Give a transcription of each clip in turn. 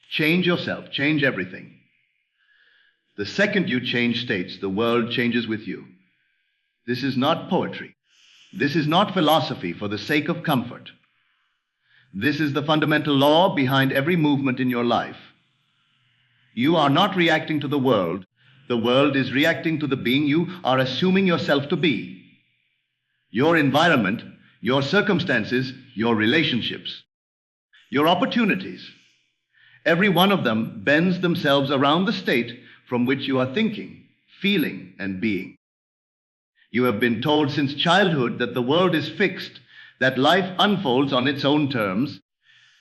Change yourself, change everything. The second you change states, the world changes with you. This is not poetry. This is not philosophy for the sake of comfort. This is the fundamental law behind every movement in your life. You are not reacting to the world is reacting to the being you are assuming yourself to be. Your environment, your circumstances, your relationships, your opportunities, every one of them bends themselves around the state from which you are thinking, feeling, and being. You have been told since childhood that the world is fixed, that life unfolds on its own terms,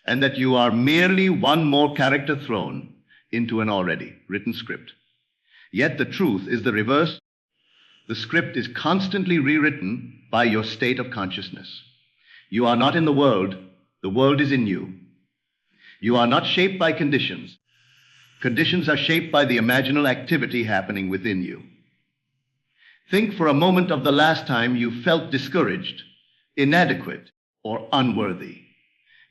and that you are merely one more character thrown into an already written script. Yet the truth is the reverse. The script is constantly rewritten by your state of consciousness. You are not in the world is in you. You are not shaped by conditions. Conditions are shaped by the imaginal activity happening within you. Think for a moment of the last time you felt discouraged, inadequate, or unworthy.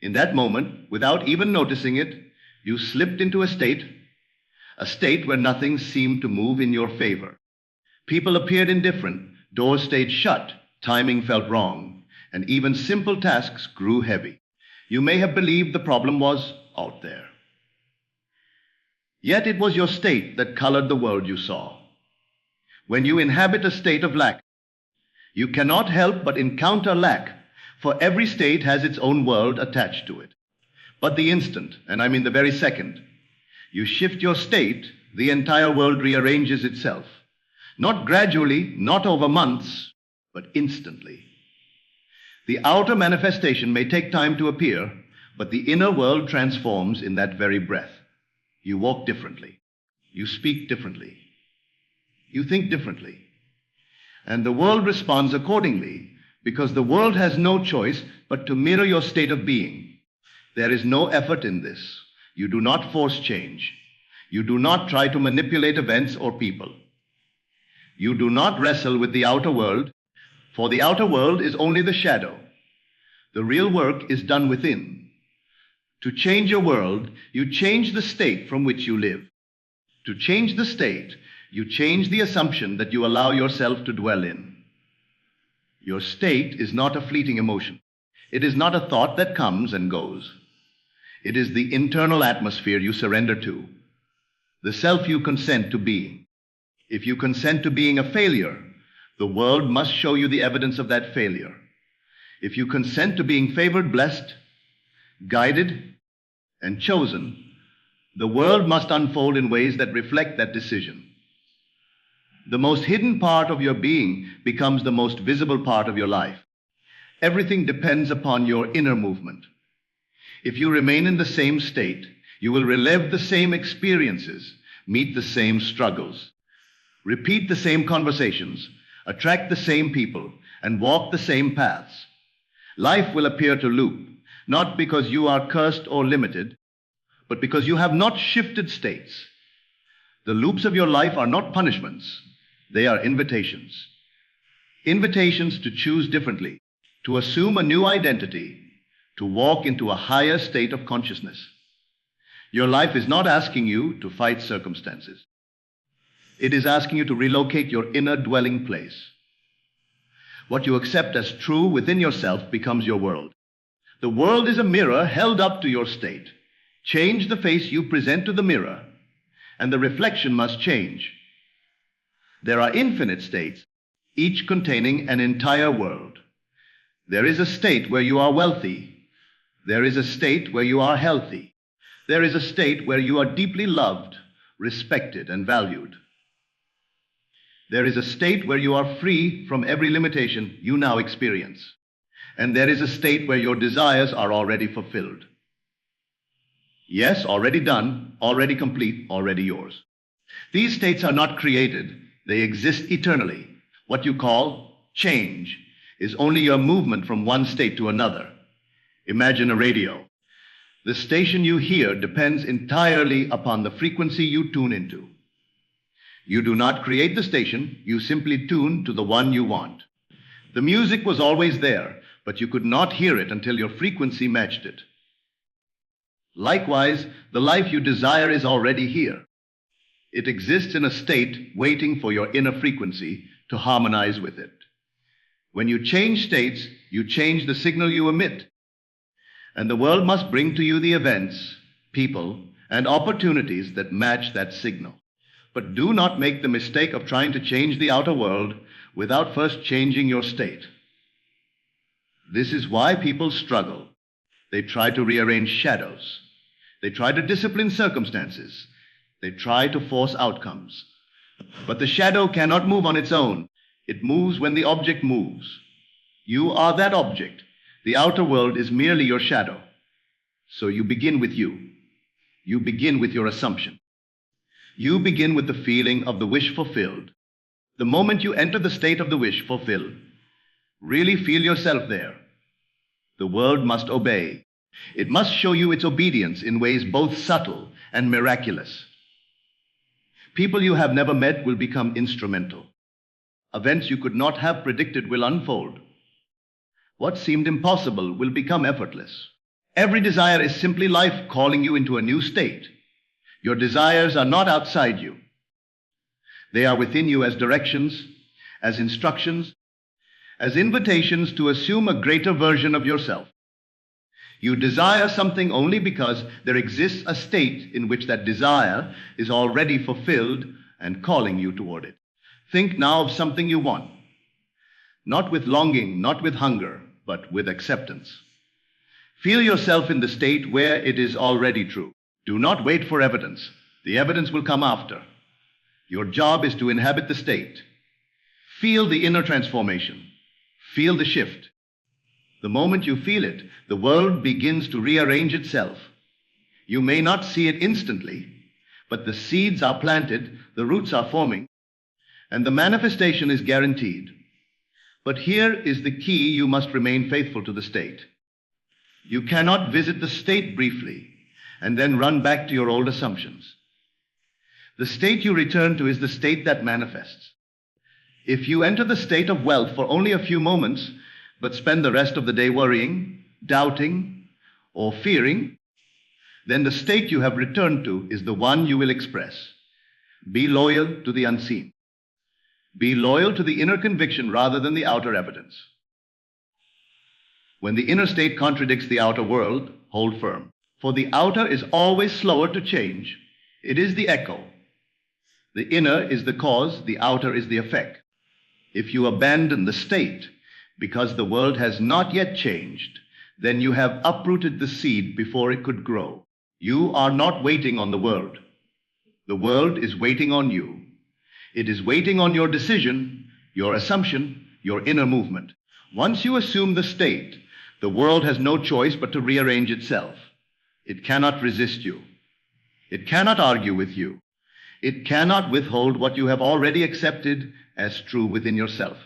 In that moment, without even noticing it, you slipped into a state where nothing seemed to move in your favor. People appeared indifferent, doors stayed shut, timing felt wrong, and even simple tasks grew heavy. You may have believed the problem was out there. Yet it was your state that colored the world you saw. When you inhabit a state of lack, you cannot help but encounter lack, for every state has its own world attached to it. But the instant, and I mean the very second, you shift your state, the entire world rearranges itself. Not gradually, not over months, but instantly. The outer manifestation may take time to appear, but the inner world transforms in that very breath. You walk differently. You speak differently. You think differently. And the world responds accordingly, because the world has no choice but to mirror your state of being. There is no effort in this. You do not force change. You do not try to manipulate events or people. You do not wrestle with the outer world, for the outer world is only the shadow. The real work is done within. To change your world, you change the state from which you live. To change the state, you change the assumption that you allow yourself to dwell in. Your state is not a fleeting emotion. It is not a thought that comes and goes. It is the internal atmosphere you surrender to, the self you consent to being. If you consent to being a failure, the world must show you the evidence of that failure. If you consent to being favored, blessed, guided, and chosen, the world must unfold in ways that reflect that decision. The most hidden part of your being becomes the most visible part of your life. Everything depends upon your inner movement. If you remain in the same state, you will relive the same experiences, meet the same struggles, repeat the same conversations, attract the same people, and walk the same paths. Life will appear to loop, not because you are cursed or limited, but because you have not shifted states. The loops of your life are not punishments. They are invitations. Invitations to choose differently, to assume a new identity, to walk into a higher state of consciousness. Your life is not asking you to fight circumstances. It is asking you to relocate your inner dwelling place. What you accept as true within yourself becomes your world. The world is a mirror held up to your state. Change the face you present to the mirror, and the reflection must change. There are infinite states, each containing an entire world. There is a state where you are wealthy. There is a state where you are healthy. There is a state where you are deeply loved, respected, and valued. There is a state where you are free from every limitation you now experience. And there is a state where your desires are already fulfilled. Yes, already done, already complete, already yours. These states are not created. They exist eternally. What you call change is only your movement from one state to another. Imagine a radio. The station you hear depends entirely upon the frequency you tune into. You do not create the station, you simply tune to the one you want. The music was always there, but you could not hear it until your frequency matched it. Likewise, the life you desire is already here. It exists in a state waiting for your inner frequency to harmonize with it. When you change states, you change the signal you emit. And the world must bring to you the events, people, and opportunities that match that signal. But do not make the mistake of trying to change the outer world without first changing your state. This is why people struggle. They try to rearrange shadows. They try to discipline circumstances. They try to force outcomes. But the shadow cannot move on its own. It moves when the object moves. You are that object. The outer world is merely your shadow. So you begin with you. You begin with your assumption. You begin with the feeling of the wish fulfilled. The moment you enter the state of the wish fulfilled, really feel yourself there. The world must obey. It must show you its obedience in ways both subtle and miraculous. People you have never met will become instrumental. Events you could not have predicted will unfold. What seemed impossible will become effortless. Every desire is simply life calling you into a new state. Your desires are not outside you. They are within you as directions, as instructions, as invitations to assume a greater version of yourself. You desire something only because there exists a state in which that desire is already fulfilled and calling you toward it. Think now of something you want, not with longing, not with hunger, but with acceptance. Feel yourself in the state where it is already true. Do not wait for evidence. The evidence will come after. Your job is to inhabit the state. Feel the inner transformation. Feel the shift. The moment you feel it, the world begins to rearrange itself. You may not see it instantly, but the seeds are planted, the roots are forming, and the manifestation is guaranteed. But here is the key: you must remain faithful to the state. You cannot visit the state briefly and then run back to your old assumptions. The state you return to is the state that manifests. If you enter the state of wealth for only a few moments, but spend the rest of the day worrying, doubting, or fearing, then the state you have returned to is the one you will express. Be loyal to the unseen. Be loyal to the inner conviction rather than the outer evidence. When the inner state contradicts the outer world, hold firm. For the outer is always slower to change. It is the echo. The inner is the cause, the outer is the effect. If you abandon the state because the world has not yet changed, then you have uprooted the seed before it could grow. You are not waiting on the world. The world is waiting on you. It is waiting on your decision, your assumption, your inner movement. Once you assume the state, the world has no choice but to rearrange itself. It cannot resist you. It cannot argue with you. It cannot withhold what you have already accepted as true within yourself.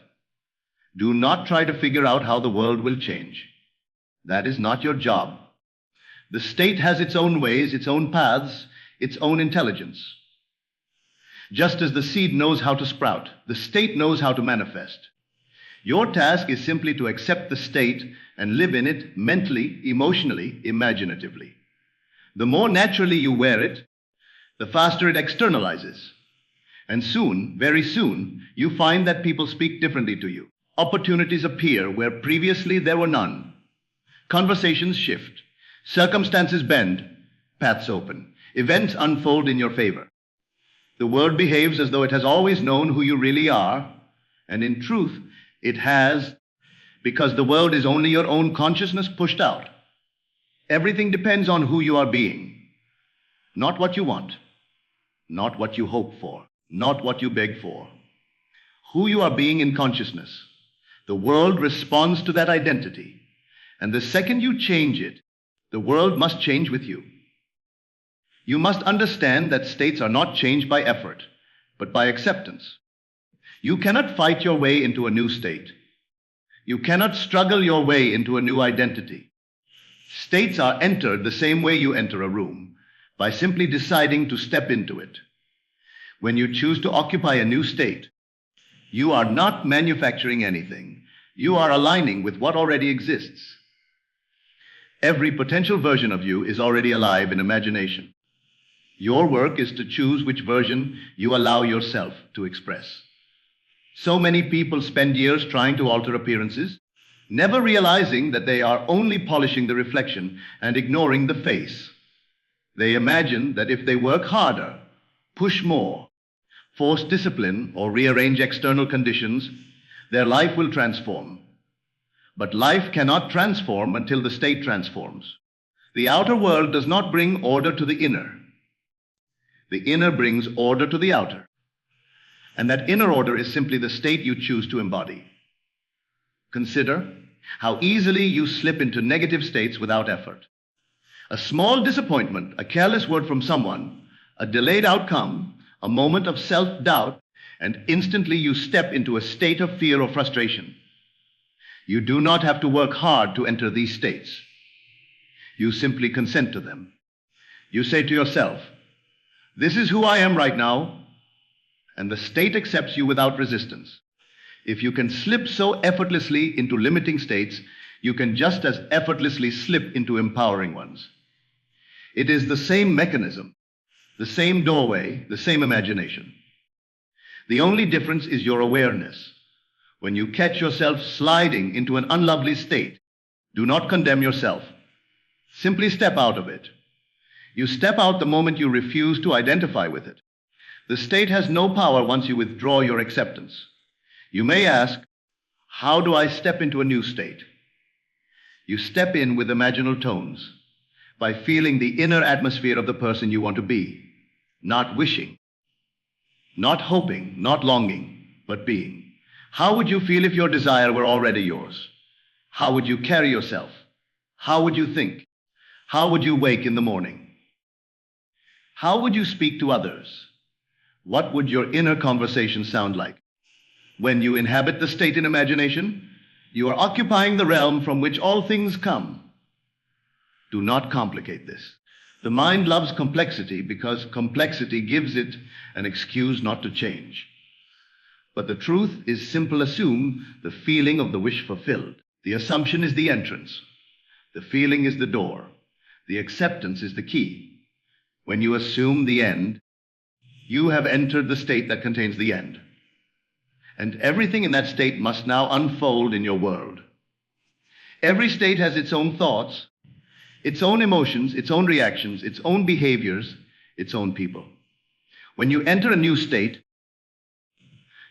Do not try to figure out how the world will change. That is not your job. The state has its own ways, its own paths, its own intelligence. Just as the seed knows how to sprout, the state knows how to manifest. Your task is simply to accept the state and live in it mentally, emotionally, imaginatively. The more naturally you wear it, the faster it externalizes. And soon, very soon, you find that people speak differently to you. Opportunities appear where previously there were none. Conversations shift. Circumstances bend. Paths open. Events unfold in your favor. The world behaves as though it has always known who you really are, and in truth, it has, because the world is only your own consciousness pushed out. Everything depends on who you are being, not what you want, not what you hope for, not what you beg for. Who you are being in consciousness. The world responds to that identity, and the second you change it, the world must change with you. You must understand that states are not changed by effort, but by acceptance. You cannot fight your way into a new state. You cannot struggle your way into a new identity. States are entered the same way you enter a room, by simply deciding to step into it. When you choose to occupy a new state, you are not manufacturing anything. You are aligning with what already exists. Every potential version of you is already alive in imagination. Your work is to choose which version you allow yourself to express. So many people spend years trying to alter appearances, never realizing that they are only polishing the reflection and ignoring the face. They imagine that if they work harder, push more, force discipline, or rearrange external conditions, their life will transform. But life cannot transform until the state transforms. The outer world does not bring order to the inner. The inner brings order to the outer. And that inner order is simply the state you choose to embody. Consider how easily you slip into negative states without effort. A small disappointment, a careless word from someone, a delayed outcome, a moment of self-doubt, and instantly you step into a state of fear or frustration. You do not have to work hard to enter these states. You simply consent to them. You say to yourself, "This is who I am right now," and the state accepts you without resistance. If you can slip so effortlessly into limiting states, you can just as effortlessly slip into empowering ones. It is the same mechanism, the same doorway, the same imagination. The only difference is your awareness. When you catch yourself sliding into an unlovely state, do not condemn yourself. Simply step out of it. You step out the moment you refuse to identify with it. The state has no power once you withdraw your acceptance. You may ask, how do I step into a new state? You step in with imaginal tones, by feeling the inner atmosphere of the person you want to be, not wishing, not hoping, not longing, but being. How would you feel if your desire were already yours? How would you carry yourself? How would you think? How would you wake in the morning? How would you speak to others? What would your inner conversation sound like? When you inhabit the state in imagination, you are occupying the realm from which all things come. Do not complicate this. The mind loves complexity because complexity gives it an excuse not to change. But the truth is simple. Assume the feeling of the wish fulfilled. The assumption is the entrance. The feeling is the door. The acceptance is the key. When you assume the end, you have entered the state that contains the end. And everything in that state must now unfold in your world. Every state has its own thoughts, its own emotions, its own reactions, its own behaviors, its own people. When you enter a new state,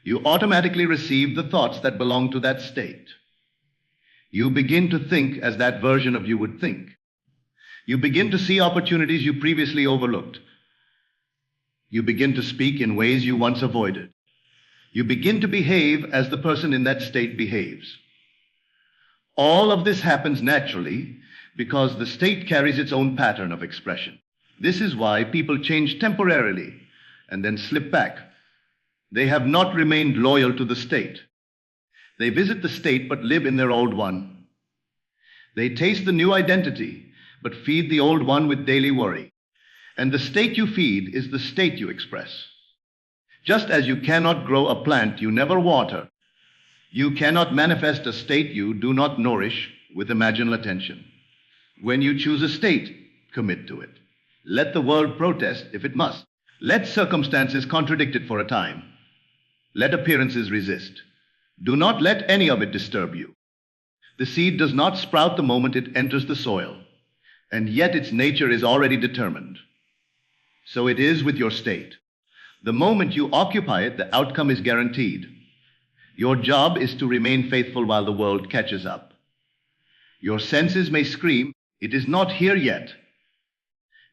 you automatically receive the thoughts that belong to that state. You begin to think as that version of you would think. You begin to see opportunities you previously overlooked. You begin to speak in ways you once avoided. You begin to behave as the person in that state behaves. All of this happens naturally because the state carries its own pattern of expression. This is why people change temporarily and then slip back. They have not remained loyal to the state. They visit the state but live in their old one. They taste the new identity but feed the old one with daily worry. And the state you feed is the state you express. Just as you cannot grow a plant you never water, you cannot manifest a state you do not nourish with imaginal attention. When you choose a state, commit to it. Let the world protest if it must. Let circumstances contradict it for a time. Let appearances resist. Do not let any of it disturb you. The seed does not sprout the moment it enters the soil, and yet its nature is already determined. So it is with your state. The moment you occupy it, the outcome is guaranteed. Your job is to remain faithful while the world catches up. Your senses may scream, "It is not here yet."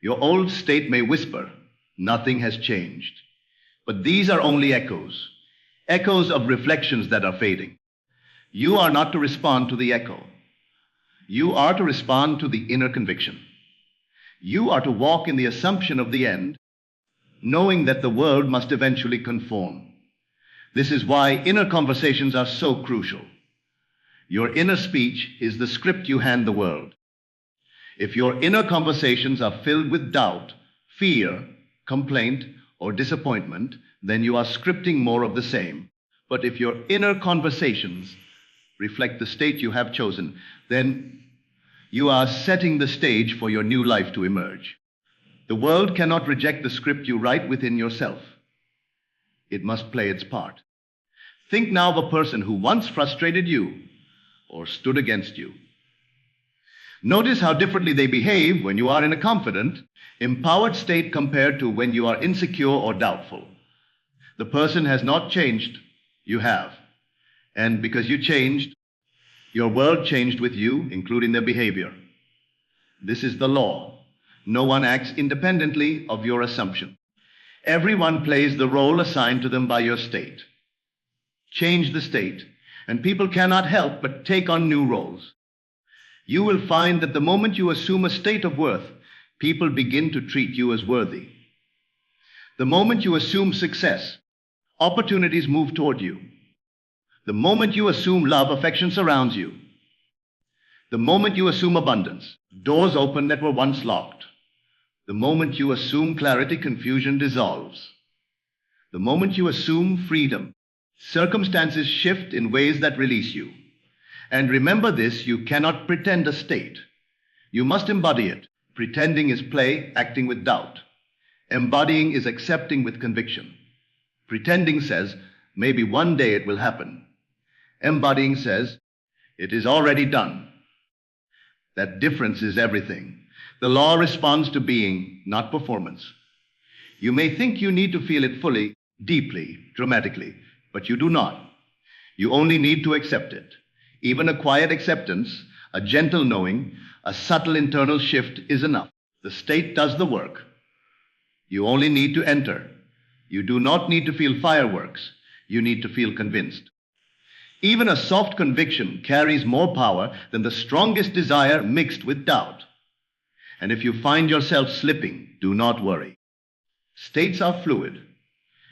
Your old state may whisper, "Nothing has changed." But these are only echoes, echoes of reflections that are fading. You are not to respond to the echo. You are to respond to the inner conviction. You are to walk in the assumption of the end, knowing that the world must eventually conform. This is why inner conversations are so crucial. Your inner speech is the script you hand the world. If your inner conversations are filled with doubt, fear, complaint, or disappointment, then you are scripting more of the same. But if your inner conversations reflect the state you have chosen, then You are setting the stage for your new life to emerge. The world cannot reject the script you write within yourself. It must play its part. Think now of a person who once frustrated you or stood against you. Notice how differently they behave when you are in a confident, empowered state compared to when you are insecure or doubtful. The person has not changed, you have. And because you changed, your world changed with you, including their behavior. This is the law. No one acts independently of your assumption. Everyone plays the role assigned to them by your state. Change the state, and people cannot help but take on new roles. You will find that the moment you assume a state of worth, people begin to treat you as worthy. The moment you assume success, opportunities move toward you. The moment you assume love, affection surrounds you. The moment you assume abundance, doors open that were once locked. The moment you assume clarity, confusion dissolves. The moment you assume freedom, circumstances shift in ways that release you. And remember this, you cannot pretend a state. You must embody it. Pretending is play, acting with doubt. Embodying is accepting with conviction. Pretending says, maybe one day it will happen. Embodying says, it is already done. That difference is everything. The law responds to being, not performance. You may think you need to feel it fully, deeply, dramatically, but you do not. You only need to accept it. Even a quiet acceptance, a gentle knowing, a subtle internal shift is enough. The state does the work. You only need to enter. You do not need to feel fireworks. You need to feel convinced. Even a soft conviction carries more power than the strongest desire mixed with doubt. And if you find yourself slipping, do not worry. States are fluid.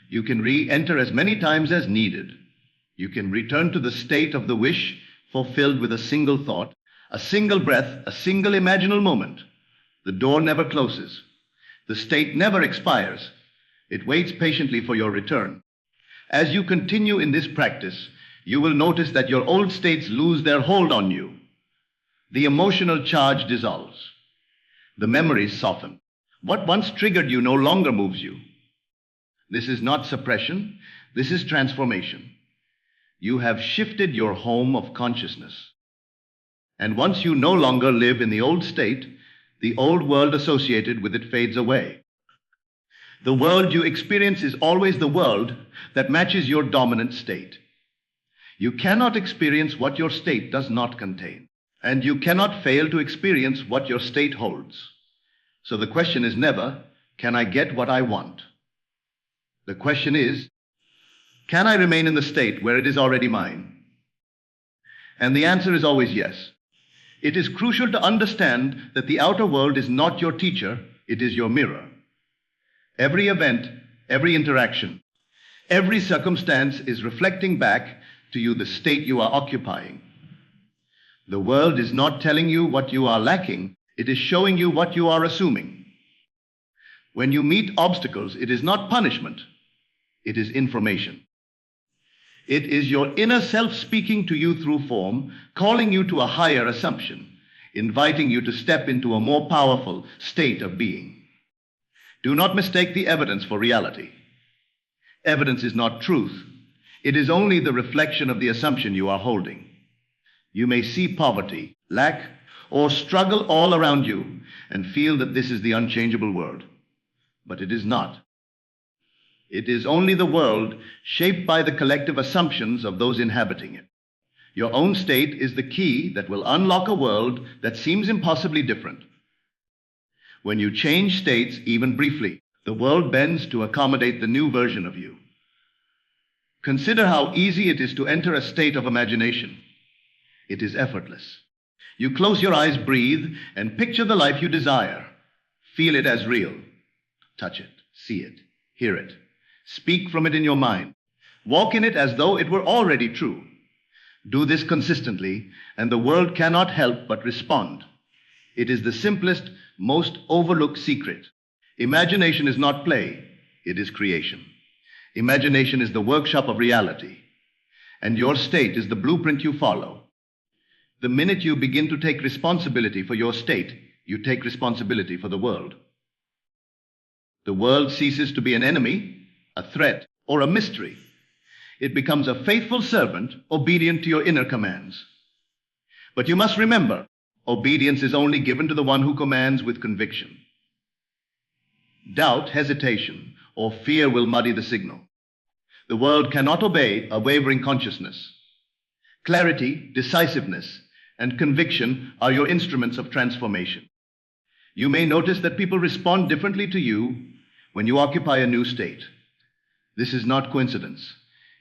You can re-enter as many times as needed. You can return to the state of the wish fulfilled with a single thought, a single breath, a single imaginal moment. The door never closes. The state never expires. It waits patiently for your return. As you continue in this practice, you will notice that your old states lose their hold on you. The emotional charge dissolves. The memories soften. What once triggered you no longer moves you. This is not suppression. This is transformation. You have shifted your home of consciousness. And once you no longer live in the old state, the old world associated with it fades away. The world you experience is always the world that matches your dominant state. You cannot experience what your state does not contain, and you cannot fail to experience what your state holds. So the question is never, can I get what I want? The question is, can I remain in the state where it is already mine? And the answer is always yes. It is crucial to understand that the outer world is not your teacher, it is your mirror. Every event, every interaction, every circumstance is reflecting back to you the state you are occupying. The world is not telling you what you are lacking, it is showing you what you are assuming. When you meet obstacles, it is not punishment, it is information. It is your inner self speaking to you through form, calling you to a higher assumption, inviting you to step into a more powerful state of being. Do not mistake the evidence for reality. Evidence is not truth. It is only the reflection of the assumption you are holding. You may see poverty, lack, or struggle all around you and feel that this is the unchangeable world. But it is not. It is only the world shaped by the collective assumptions of those inhabiting it. Your own state is the key that will unlock a world that seems impossibly different. When you change states, even briefly, the world bends to accommodate the new version of you. Consider how easy it is to enter a state of imagination. It is effortless. You close your eyes, breathe, and picture the life you desire. Feel it as real. Touch it, see it, hear it. Speak from it in your mind. Walk in it as though it were already true. Do this consistently, and the world cannot help but respond. It is the simplest, most overlooked secret. Imagination is not play, it is creation. Imagination is the workshop of reality, and your state is the blueprint you follow. The minute you begin to take responsibility for your state, you take responsibility for the world. The world ceases to be an enemy, a threat, or a mystery. It becomes a faithful servant, obedient to your inner commands. But you must remember, obedience is only given to the one who commands with conviction. Doubt, hesitation, or fear will muddy the signal. The world cannot obey a wavering consciousness. Clarity, decisiveness, and conviction are your instruments of transformation. You may notice that people respond differently to you when you occupy a new state. This is not coincidence.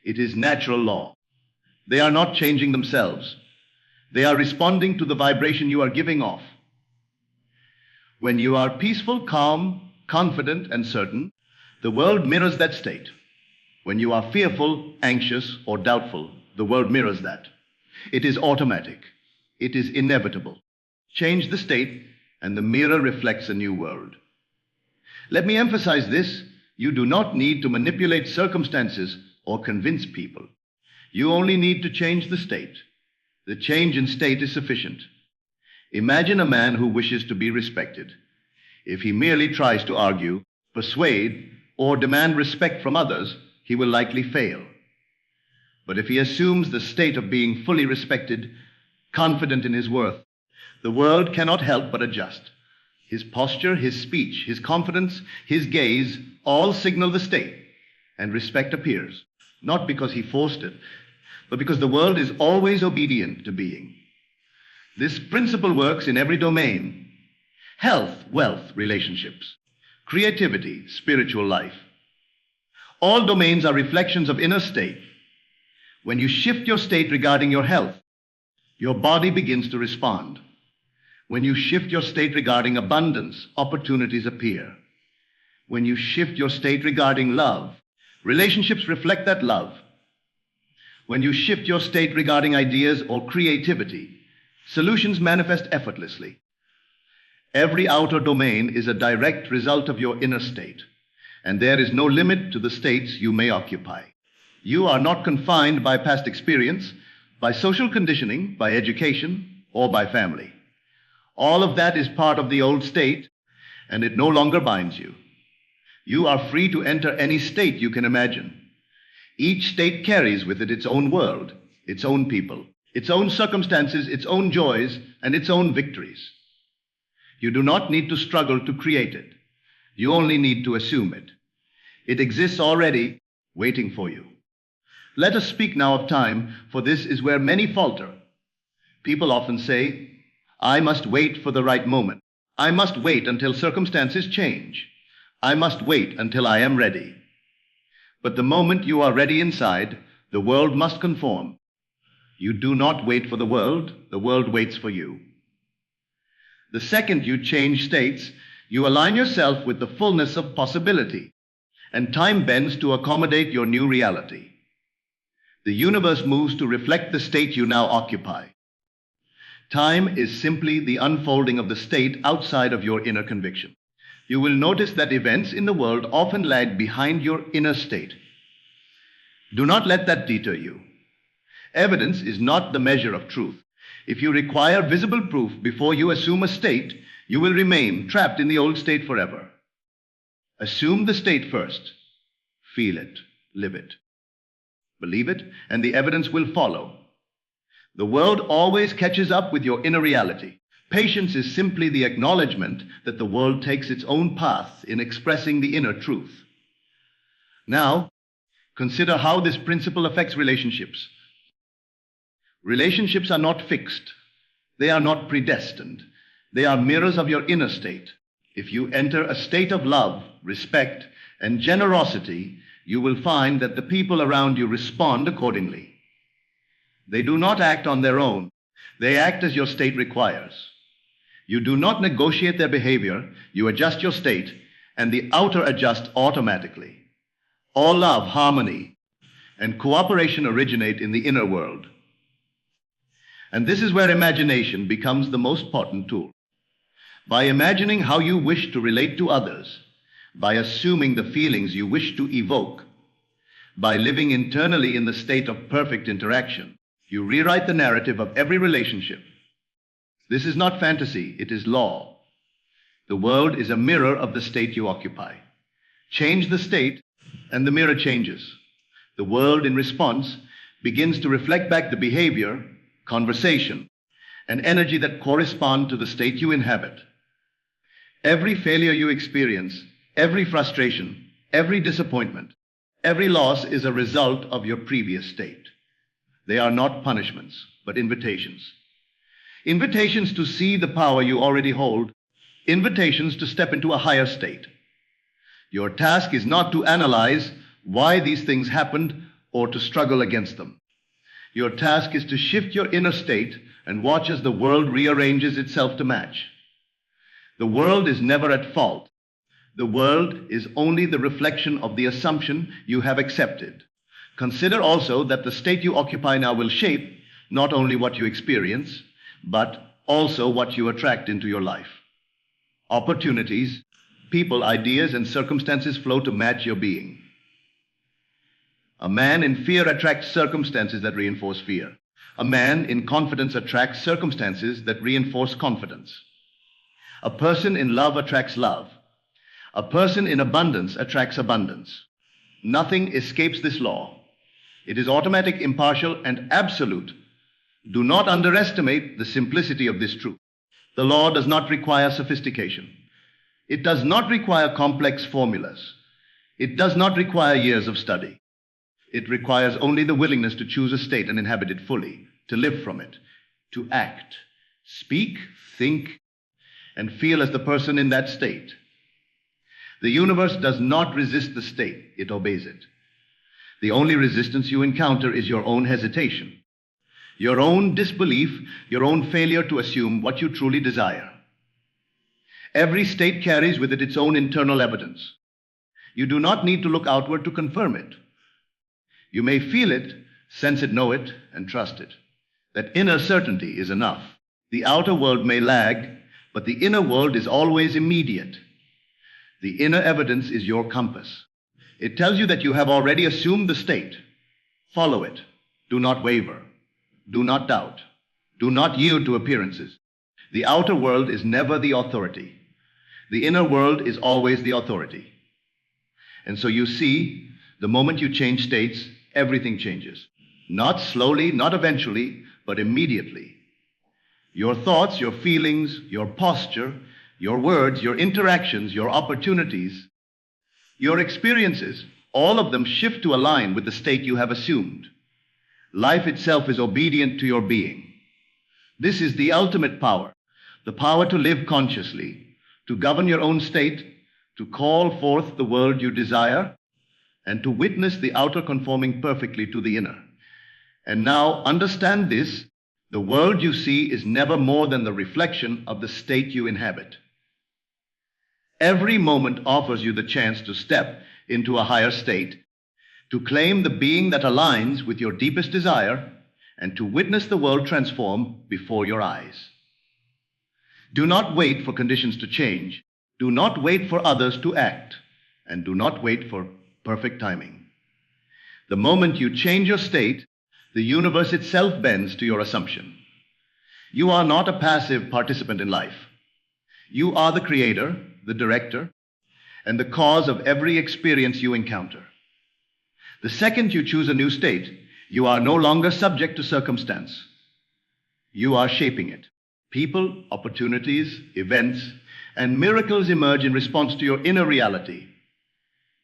It is natural law. They are not changing themselves. They are responding to the vibration you are giving off. When you are peaceful, calm, confident, and certain, the world mirrors that state. When you are fearful, anxious, or doubtful, the world mirrors that. It is automatic. It is inevitable. Change the state, and the mirror reflects a new world. Let me emphasize this. You do not need to manipulate circumstances or convince people. You only need to change the state. The change in state is sufficient. Imagine a man who wishes to be respected. If he merely tries to argue, persuade, or demand respect from others, he will likely fail. But if he assumes the state of being fully respected, confident in his worth, the world cannot help but adjust. His posture, his speech, his confidence, his gaze, all signal the state, and respect appears, not because he forced it, but because the world is always obedient to being. This principle works in every domain: health, wealth, relationships, creativity, spiritual life. All domains are reflections of inner state. When you shift your state regarding your health, your body begins to respond. When you shift your state regarding abundance, opportunities appear. When you shift your state regarding love, relationships reflect that love. When you shift your state regarding ideas or creativity, solutions manifest effortlessly. Every outer domain is a direct result of your inner state, and there is no limit to the states you may occupy. You are not confined by past experience, by social conditioning, by education, or by family. All of that is part of the old state, and it no longer binds you. You are free to enter any state you can imagine. Each state carries with it its own world, its own people, its own circumstances, its own joys, and its own victories. You do not need to struggle to create it. You only need to assume it. It exists already, waiting for you. Let us speak now of time, for this is where many falter. People often say, I must wait for the right moment. I must wait until circumstances change. I must wait until I am ready. But the moment you are ready inside, the world must conform. You do not wait for the world waits for you. The second you change states, you align yourself with the fullness of possibility, and time bends to accommodate your new reality. The universe moves to reflect the state you now occupy. Time is simply the unfolding of the state outside of your inner conviction. You will notice that events in the world often lag behind your inner state. Do not let that deter you. Evidence is not the measure of truth. If you require visible proof before you assume a state, you will remain trapped in the old state forever. Assume the state first. Feel it, live it. Believe it, and the evidence will follow. The world always catches up with your inner reality. Patience is simply the acknowledgement that the world takes its own path in expressing the inner truth. Now, consider how this principle affects relationships. Relationships are not fixed. They are not predestined. They are mirrors of your inner state. If you enter a state of love, respect, and generosity, you will find that the people around you respond accordingly. They do not act on their own. They act as your state requires. You do not negotiate their behavior. You adjust your state, and the outer adjusts automatically. All love, harmony, and cooperation originate in the inner world. And this is where imagination becomes the most potent tool. By imagining how you wish to relate to others, by assuming the feelings you wish to evoke, by living internally in the state of perfect interaction, You rewrite the narrative of every relationship. This is not fantasy, it is law. The world is a mirror of the state you occupy. Change the state, and the mirror changes. The world, in response, begins to reflect back the behavior, conversation, and energy that correspond to the state you inhabit. Every failure you experience, every frustration, every disappointment, every loss is a result of your previous state. They are not punishments, but invitations. Invitations to see the power you already hold, invitations to step into a higher state. Your task is not to analyze why these things happened or to struggle against them. Your task is to shift your inner state and watch as the world rearranges itself to match. The world is never at fault. The world is only the reflection of the assumption you have accepted. Consider also that the state you occupy now will shape not only what you experience, but also what you attract into your life. Opportunities, people, ideas, and circumstances flow to match your being. A man in fear attracts circumstances that reinforce fear. A man in confidence attracts circumstances that reinforce confidence. A person in love attracts love. A person in abundance attracts abundance. Nothing escapes this law. It is automatic, impartial, and absolute. Do not underestimate the simplicity of this truth. The law does not require sophistication. It does not require complex formulas. It does not require years of study. It requires only the willingness to choose a state and inhabit it fully, to live from it, to act, speak, think, and feel as the person in that state. The universe does not resist the state, it obeys it. The only resistance you encounter is your own hesitation, your own disbelief, your own failure to assume what you truly desire. Every state carries with it its own internal evidence. You do not need to look outward to confirm it. You may feel it, sense it, know it, and trust it. That inner certainty is enough. The outer world may lag, but the inner world is always immediate. The inner evidence is your compass. It tells you that you have already assumed the state. Follow it. Do not waver. Do not doubt. Do not yield to appearances. The outer world is never the authority. The inner world is always the authority. And so you see, the moment you change states, everything changes. Not slowly, not eventually, but immediately. Your thoughts, your feelings, your posture, your words, your interactions, your opportunities, your experiences, all of them shift to align with the state you have assumed. Life itself is obedient to your being. This is the ultimate power, the power to live consciously, to govern your own state, to call forth the world you desire, and to witness the outer conforming perfectly to the inner. And now understand this, the world you see is never more than the reflection of the state you inhabit. Every moment offers you the chance to step into a higher state, to claim the being that aligns with your deepest desire, and to witness the world transform before your eyes. Do not wait for conditions to change. Do not wait for others to act. And do not wait for perfect timing. The moment you change your state, the universe itself bends to your assumption. You are not a passive participant in life. You are the creator, the director, and the cause of every experience you encounter. The second you choose a new state, you are no longer subject to circumstance. You are shaping it. People, opportunities, events, and miracles emerge in response to your inner reality.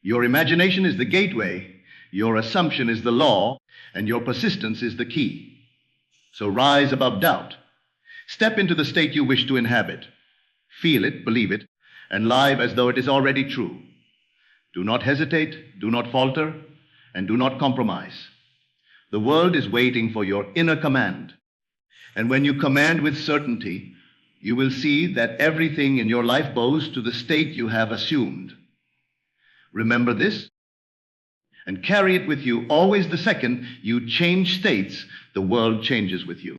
Your imagination is the gateway, your assumption is the law, and your persistence is the key. So rise above doubt. Step into the state you wish to inhabit. Feel it, believe it, and live as though it is already true. Do not hesitate, do not falter, and do not compromise. The world is waiting for your inner command. And when you command with certainty, you will see that everything in your life bows to the state you have assumed. Remember this, and carry it with you always. The second you change states, the world changes with you.